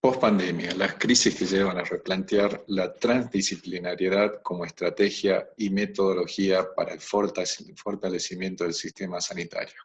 Post-pandemia, las crisis que llevan a replantear la transdisciplinariedad como estrategia y metodología para el fortalecimiento del sistema sanitario.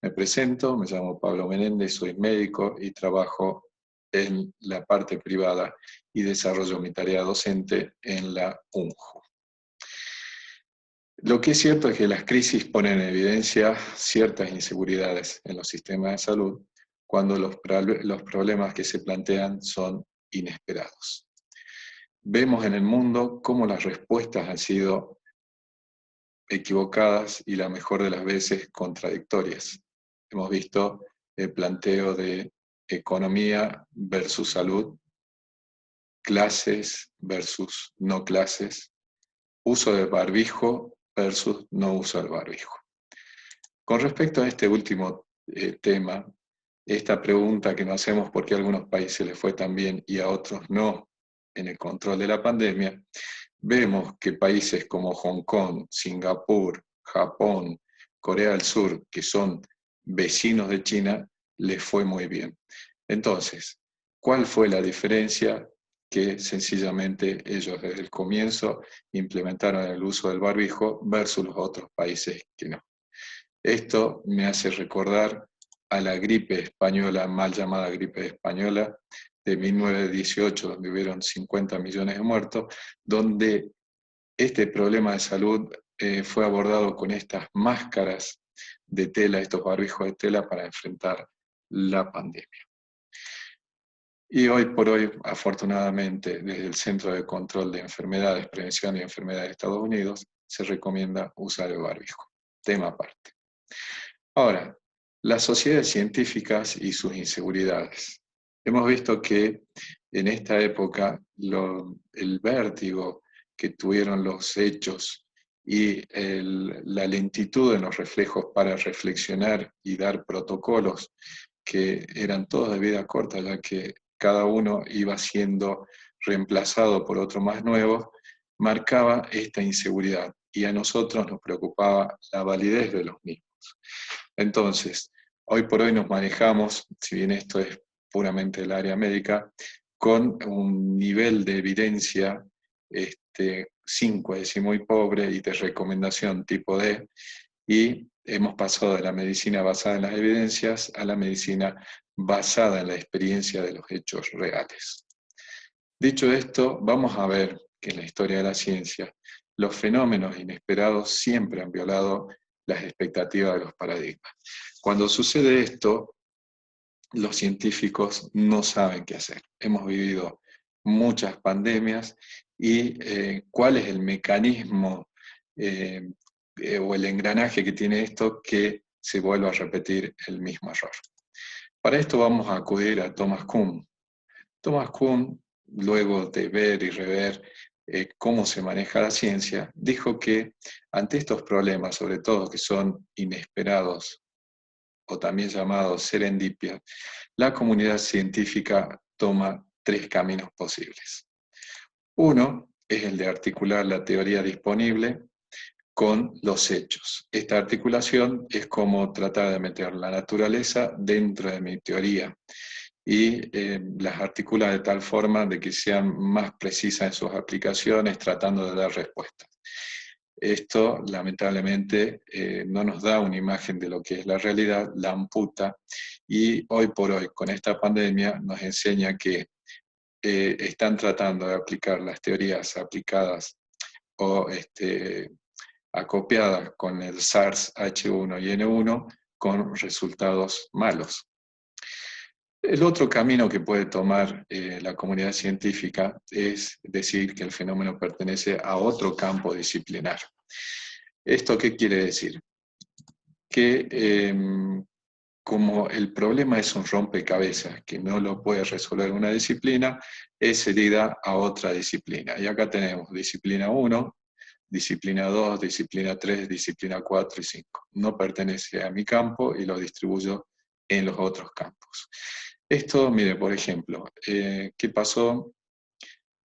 Me presento, me llamo Pablo Menéndez, soy médico y trabajo en la parte privada y desarrollo mi tarea docente en la UNJU. Lo que es cierto es que las crisis ponen en evidencia ciertas inseguridades en los sistemas de salud cuando los problemas que se plantean son inesperados. Vemos en el mundo cómo las respuestas han sido equivocadas y la mejor de las veces contradictorias. Hemos visto el planteo de economía versus salud, clases versus no clases, uso del barbijo versus no uso del barbijo. Con respecto a este último tema, esta pregunta que nos hacemos por qué a algunos países les fue tan bien y a otros no en el control de la pandemia, vemos que países como Hong Kong, Singapur, Japón, Corea del Sur, que son vecinos de China, les fue muy bien. Entonces, ¿cuál fue la diferencia? Que sencillamente ellos desde el comienzo implementaron el uso del barbijo versus los otros países que no. Esto me hace recordar a la gripe española, mal llamada gripe española, de 1918, donde hubieron 50 millones de muertos, donde este problema de salud fue abordado con estas máscaras de tela, estos barbijos de tela para enfrentar la pandemia. Y hoy por hoy, afortunadamente, desde el Centro de Control de Enfermedades, Prevención y Enfermedades de Estados Unidos, se recomienda usar el barbijo. Tema aparte. Ahora, las sociedades científicas y sus inseguridades. Hemos visto que en esta época el vértigo que tuvieron los hechos y la lentitud en los reflejos para reflexionar y dar protocolos que eran todos de vida corta, ya que cada uno iba siendo reemplazado por otro más nuevo, marcaba esta inseguridad y a nosotros nos preocupaba la validez de los mismos. Entonces, hoy por hoy nos manejamos, si bien esto es puramente el área médica, con un nivel de evidencia 5, es decir, muy pobre, y de recomendación tipo D, y hemos pasado de la medicina basada en las evidencias a la medicina basada en la experiencia de los hechos reales. Dicho esto, vamos a ver que en la historia de la ciencia los fenómenos inesperados siempre han violado las expectativas de los paradigmas. Cuando sucede esto, los científicos no saben qué hacer. Hemos vivido muchas pandemias y cuál es el mecanismo o el engranaje que tiene esto que se vuelva a repetir el mismo error. Para esto vamos a acudir a Thomas Kuhn. Thomas Kuhn, luego de ver y rever cómo se maneja la ciencia, dijo que ante estos problemas, sobre todo que son inesperados o también llamados serendipia, la comunidad científica toma 3 caminos posibles. Uno es el de articular la teoría disponible con los hechos. Esta articulación es como tratar de meter la naturaleza dentro de mi teoría y las articula de tal forma de que sean más precisas en sus aplicaciones, tratando de dar respuestas. Esto, lamentablemente, no nos da una imagen de lo que es la realidad, la amputa, y hoy por hoy, con esta pandemia, nos enseña que están tratando de aplicar las teorías aplicadas o acopiadas con el SARS, H1 y N1 con resultados malos. El otro camino que puede tomar la comunidad científica es decir que el fenómeno pertenece a otro campo disciplinar. ¿Esto qué quiere decir? Que como el problema es un rompecabezas que no lo puede resolver una disciplina, es cedida a otra disciplina. Y acá tenemos disciplina 1, disciplina 2, disciplina 3, disciplina 4 y 5. No pertenece a mi campo y lo distribuyo en los otros campos. Esto, mire, por ejemplo, ¿qué pasó?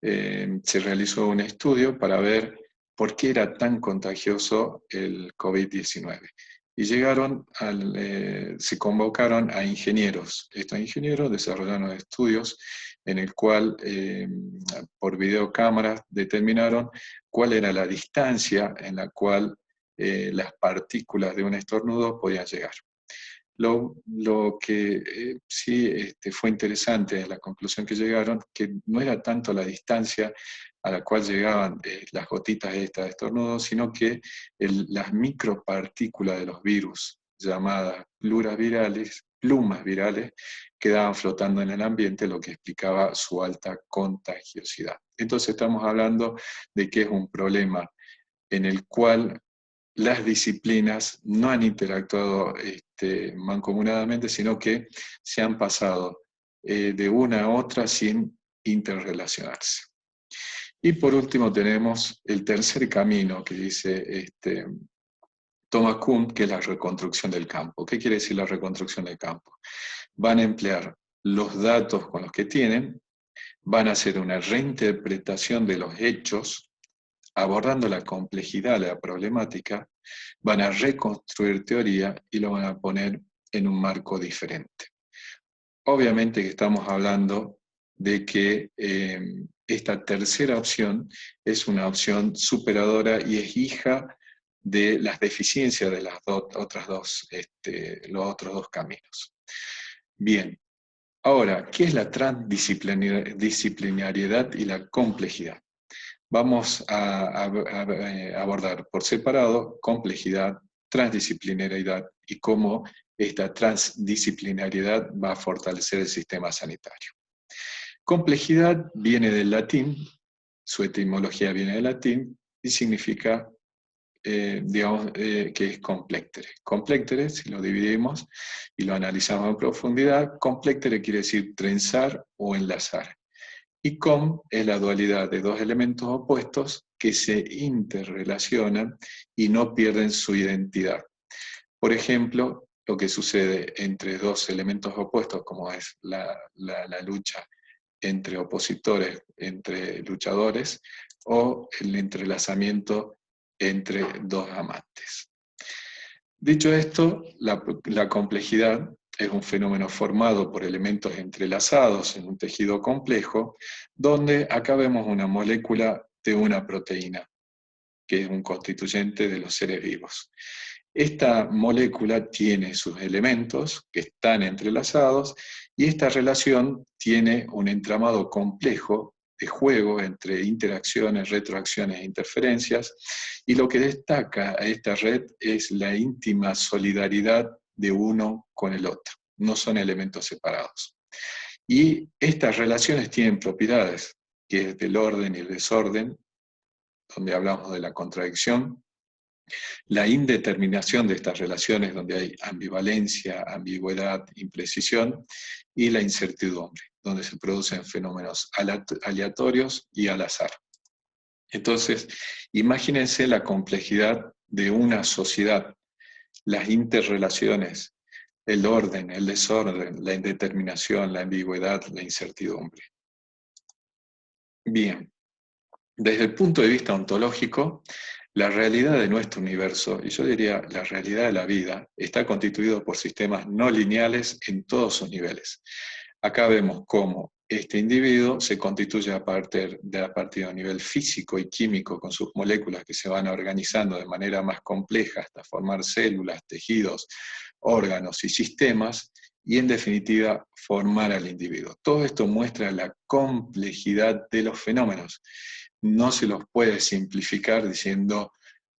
Se realizó un estudio para ver por qué era tan contagioso el COVID-19. y se convocaron a ingenieros. Estos ingenieros desarrollaron estudios en el cual, por videocámaras, determinaron cuál era la distancia en la cual las partículas de un estornudo podían llegar. Lo que sí fue interesante en la conclusión que llegaron, que no era tanto la distancia a la cual llegaban las gotitas estas de estornudo, sino que las micropartículas de los virus, llamadas plumas virales, quedaban flotando en el ambiente, lo que explicaba su alta contagiosidad. Entonces estamos hablando de que es un problema en el cual las disciplinas no han interactuado mancomunadamente, sino que se han pasado de una a otra sin interrelacionarse. Y por último tenemos el tercer camino que dice Thomas Kuhn, que es la reconstrucción del campo. ¿Qué quiere decir la reconstrucción del campo? Van a emplear los datos con los que tienen, van a hacer una reinterpretación de los hechos, abordando la complejidad de la problemática, van a reconstruir teoría y lo van a poner en un marco diferente. Obviamente que estamos hablando de que esta tercera opción es una opción superadora y es hija de las deficiencias de las los otros dos caminos. Bien, ahora, ¿qué es la transdisciplinariedad y la complejidad? Vamos a abordar por separado complejidad, transdisciplinariedad y cómo esta transdisciplinariedad va a fortalecer el sistema sanitario. Complejidad viene del latín, su etimología viene del latín y significa, que es complectere. Complectere, si lo dividimos y lo analizamos en profundidad, complectere quiere decir trenzar o enlazar. Y com es la dualidad de dos elementos opuestos que se interrelacionan y no pierden su identidad. Por ejemplo, lo que sucede entre dos elementos opuestos, como es la lucha entre opositores, entre luchadores, o el entrelazamiento entre dos amantes. Dicho esto, la complejidad es un fenómeno formado por elementos entrelazados en un tejido complejo, donde acá vemos una molécula de una proteína, que es un constituyente de los seres vivos. Esta molécula tiene sus elementos que están entrelazados y esta relación tiene un entramado complejo de juego entre interacciones, retroacciones e interferencias, y lo que destaca a esta red es la íntima solidaridad de uno con el otro, no son elementos separados. Y estas relaciones tienen propiedades, que es del orden y el desorden, donde hablamos de la contradicción, la indeterminación de estas relaciones, donde hay ambivalencia, ambigüedad, imprecisión, y la incertidumbre, donde se producen fenómenos aleatorios y al azar. Entonces, imagínense la complejidad de una sociedad, las interrelaciones, el orden, el desorden, la indeterminación, la ambigüedad, la incertidumbre. Bien, desde el punto de vista ontológico, la realidad de nuestro universo, y yo diría la realidad de la vida, está constituido por sistemas no lineales en todos sus niveles. Acá vemos cómo este individuo se constituye a partir de un nivel físico y químico con sus moléculas que se van organizando de manera más compleja hasta formar células, tejidos, órganos y sistemas, y en definitiva formar al individuo. Todo esto muestra la complejidad de los fenómenos. No se los puede simplificar diciendo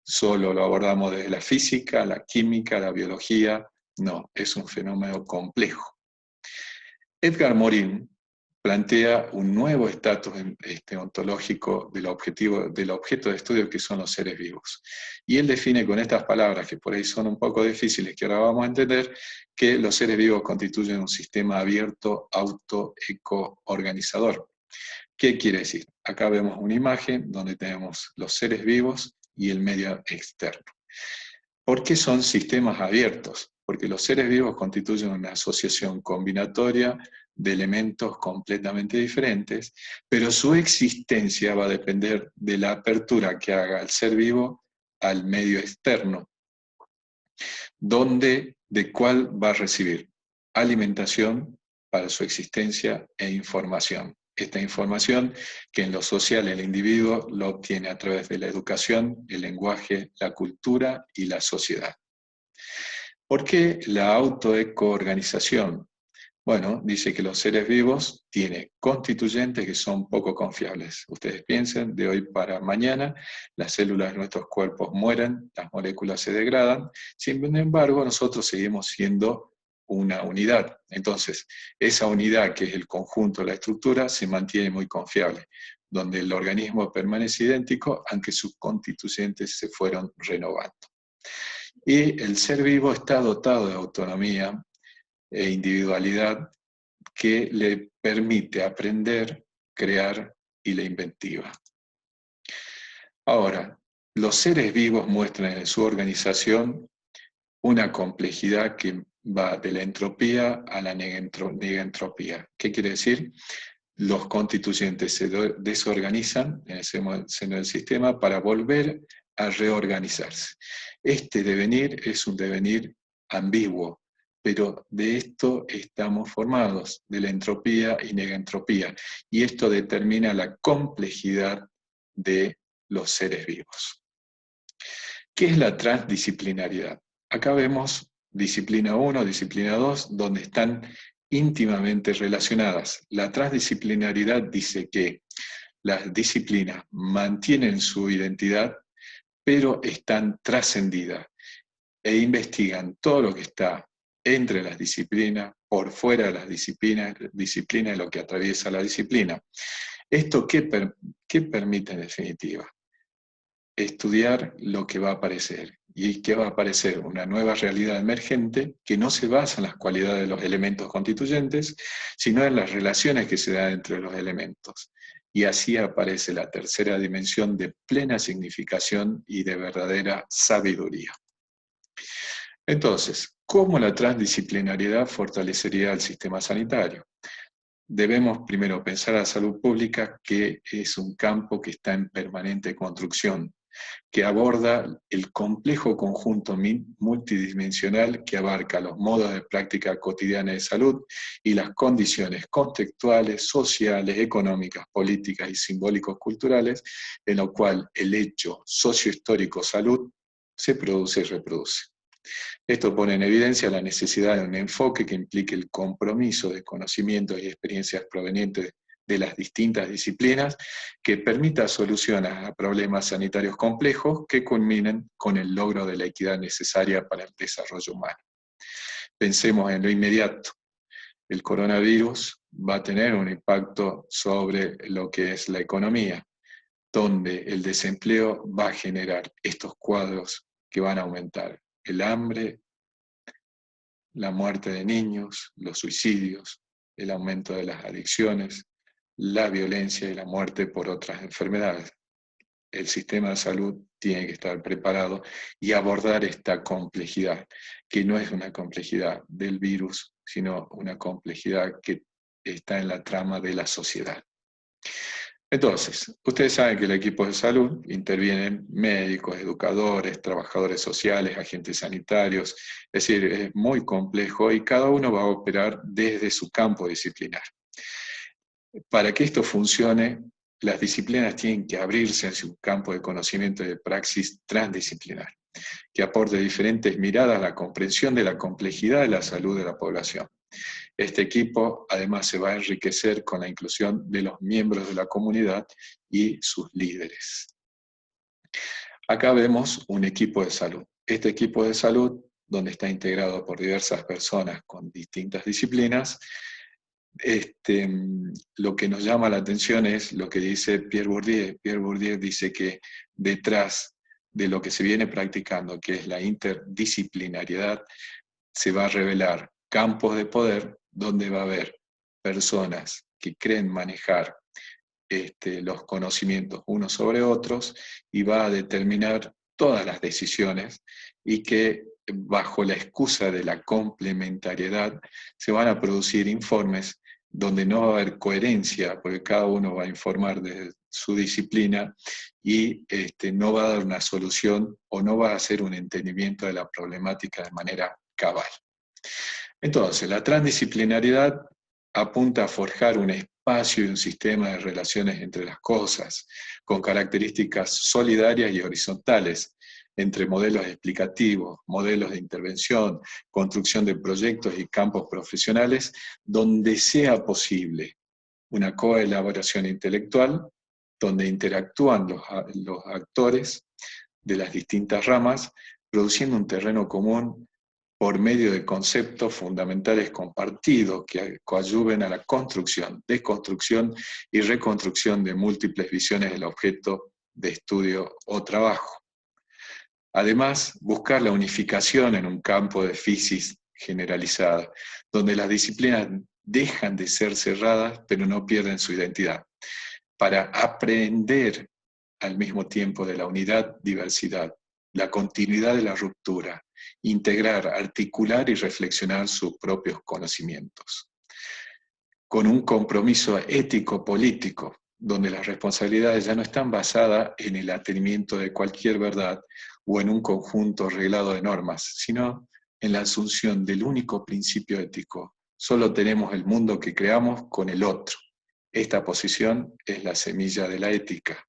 solo lo abordamos desde la física, la química, la biología. No, es un fenómeno complejo. Edgar Morin plantea un nuevo estatus ontológico del objeto de estudio que son los seres vivos. Y él define con estas palabras, que por ahí son un poco difíciles, que ahora vamos a entender, que los seres vivos constituyen un sistema abierto, auto-eco-organizador. ¿Qué quiere decir? Acá vemos una imagen donde tenemos los seres vivos y el medio externo. ¿Por qué son sistemas abiertos? Porque los seres vivos constituyen una asociación combinatoria de elementos completamente diferentes, pero su existencia va a depender de la apertura que haga el ser vivo al medio externo. ¿De cuál va a recibir? Alimentación para su existencia e información. Esta información que en lo social el individuo lo obtiene a través de la educación, el lenguaje, la cultura y la sociedad. ¿Por qué la autoecoorganización? Bueno, dice que los seres vivos tienen constituyentes que son poco confiables. Ustedes piensen, de hoy para mañana, las células de nuestros cuerpos mueren, las moléculas se degradan, sin embargo, nosotros seguimos siendo una unidad. Entonces, esa unidad, que es el conjunto, la estructura, se mantiene muy confiable, donde el organismo permanece idéntico, aunque sus constituyentes se fueron renovando. Y el ser vivo está dotado de autonomía e individualidad que le permite aprender, crear y la inventiva. Ahora, los seres vivos muestran en su organización una complejidad que va de la entropía a la negentropía. ¿Qué quiere decir? Los constituyentes se desorganizan en el seno del sistema para volver a reorganizarse. Este devenir es un devenir ambiguo, pero de esto estamos formados, de la entropía y negentropía, y esto determina la complejidad de los seres vivos. ¿Qué es la transdisciplinariedad? Acá vemos disciplina 1, disciplina 2, donde están íntimamente relacionadas. La transdisciplinaridad dice que las disciplinas mantienen su identidad, pero están trascendidas e investigan todo lo que está entre las disciplinas, por fuera de las disciplinas y lo que atraviesa la disciplina. ¿Esto qué permite en definitiva? Estudiar lo que va a aparecer. ¿Y qué va a aparecer? Una nueva realidad emergente que no se basa en las cualidades de los elementos constituyentes, sino en las relaciones que se dan entre los elementos. Y así aparece la tercera dimensión de plena significación y de verdadera sabiduría. Entonces, ¿cómo la transdisciplinariedad fortalecería el sistema sanitario? Debemos primero pensar a la salud pública, que es un campo que está en permanente construcción, que aborda el complejo conjunto multidimensional que abarca los modos de práctica cotidiana de salud y las condiciones contextuales, sociales, económicas, políticas y simbólicos culturales, en lo cual el hecho sociohistórico salud se produce y reproduce. Esto pone en evidencia la necesidad de un enfoque que implique el compromiso de conocimientos y experiencias provenientes de las distintas disciplinas, que permita solucionar a problemas sanitarios complejos que culminen con el logro de la equidad necesaria para el desarrollo humano. Pensemos en lo inmediato. El coronavirus va a tener un impacto sobre lo que es la economía, donde el desempleo va a generar estos cuadros que van a aumentar: el hambre, la muerte de niños, los suicidios, el aumento de las adicciones, la violencia y la muerte por otras enfermedades. El sistema de salud tiene que estar preparado y abordar esta complejidad, que no es una complejidad del virus, sino una complejidad que está en la trama de la sociedad. Entonces, ustedes saben que el equipo de salud intervienen médicos, educadores, trabajadores sociales, agentes sanitarios, es decir, es muy complejo y cada uno va a operar desde su campo disciplinar. Para que esto funcione, las disciplinas tienen que abrirse hacia un campo de conocimiento y de praxis transdisciplinar, que aporte diferentes miradas a la comprensión de la complejidad de la salud de la población. Este equipo además se va a enriquecer con la inclusión de los miembros de la comunidad y sus líderes. Acá vemos un equipo de salud. Este equipo de salud, donde está integrado por diversas personas con distintas disciplinas, lo que nos llama la atención es lo que dice Pierre Bourdieu. Pierre Bourdieu dice que detrás de lo que se viene practicando, que es la interdisciplinariedad, se va a revelar campos de poder donde va a haber personas que creen manejar los conocimientos unos sobre otros y va a determinar todas las decisiones, y que bajo la excusa de la complementariedad se van a producir informes donde no va a haber coherencia, porque cada uno va a informar desde su disciplina y no va a dar una solución o no va a hacer un entendimiento de la problemática de manera cabal. Entonces, la transdisciplinariedad apunta a forjar un espacio y un sistema de relaciones entre las cosas, con características solidarias y horizontales, entre modelos explicativos, modelos de intervención, construcción de proyectos y campos profesionales, donde sea posible una coelaboración intelectual, donde interactúan los actores de las distintas ramas, produciendo un terreno común por medio de conceptos fundamentales compartidos que coadyuven a la construcción, desconstrucción y reconstrucción de múltiples visiones del objeto de estudio o trabajo. Además, buscar la unificación en un campo de physis generalizada, donde las disciplinas dejan de ser cerradas, pero no pierden su identidad, para aprender al mismo tiempo de la unidad, diversidad, la continuidad de la ruptura, integrar, articular y reflexionar sus propios conocimientos. Con un compromiso ético-político, donde las responsabilidades ya no están basadas en el atenimiento de cualquier verdad o en un conjunto reglado de normas, sino en la asunción del único principio ético. Solo tenemos el mundo que creamos con el otro. Esta posición es la semilla de la ética.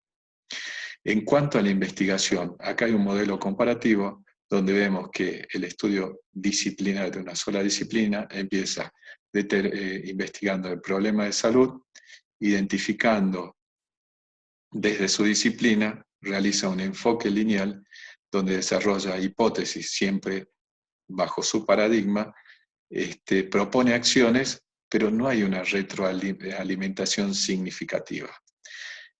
En cuanto a la investigación, acá hay un modelo comparativo donde vemos que el estudio disciplinar de una sola disciplina empieza investigando el problema de salud, identificando desde su disciplina, realiza un enfoque lineal donde desarrolla hipótesis siempre bajo su paradigma, propone acciones, pero no hay una retroalimentación significativa.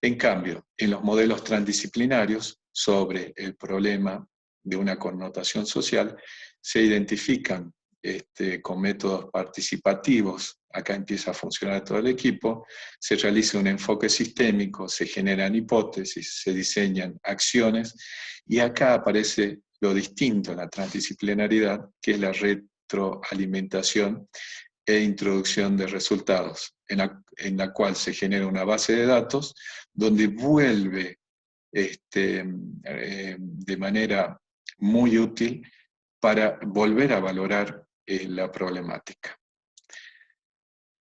En cambio, en los modelos transdisciplinarios sobre el problema de una connotación social, se identifican con métodos participativos, acá empieza a funcionar todo el equipo, se realiza un enfoque sistémico, se generan hipótesis, se diseñan acciones, y acá aparece lo distinto en la transdisciplinariedad, que es la retroalimentación e introducción de resultados, en la cual se genera una base de datos donde vuelve de manera muy útil para volver a valorar la problemática.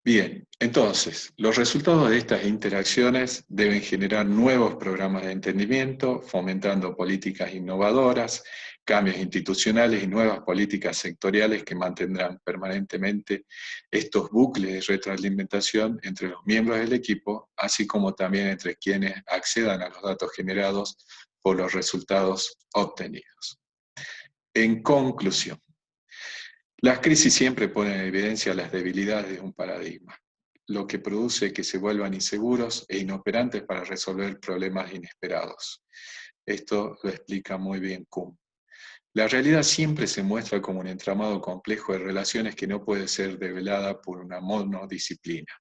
Bien, entonces, los resultados de estas interacciones deben generar nuevos programas de entendimiento, fomentando políticas innovadoras, cambios institucionales y nuevas políticas sectoriales que mantendrán permanentemente estos bucles de retroalimentación entre los miembros del equipo, así como también entre quienes accedan a los datos generados por los resultados obtenidos. En conclusión, las crisis siempre ponen en evidencia las debilidades de un paradigma, lo que produce que se vuelvan inseguros e inoperantes para resolver problemas inesperados. Esto lo explica muy bien Kuhn. La realidad siempre se muestra como un entramado complejo de relaciones que no puede ser develada por una monodisciplina.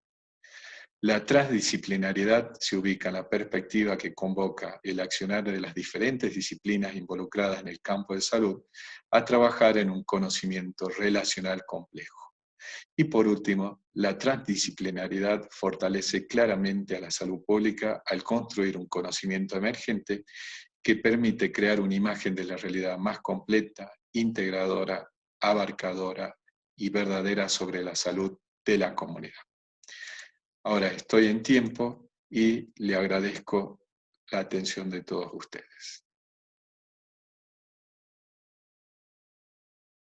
La transdisciplinariedad se ubica en la perspectiva que convoca el accionar de las diferentes disciplinas involucradas en el campo de salud a trabajar en un conocimiento relacional complejo. Y por último, la transdisciplinariedad fortalece claramente a la salud pública al construir un conocimiento emergente que permite crear una imagen de la realidad más completa, integradora, abarcadora y verdadera sobre la salud de la comunidad. Ahora estoy en tiempo y le agradezco la atención de todos ustedes.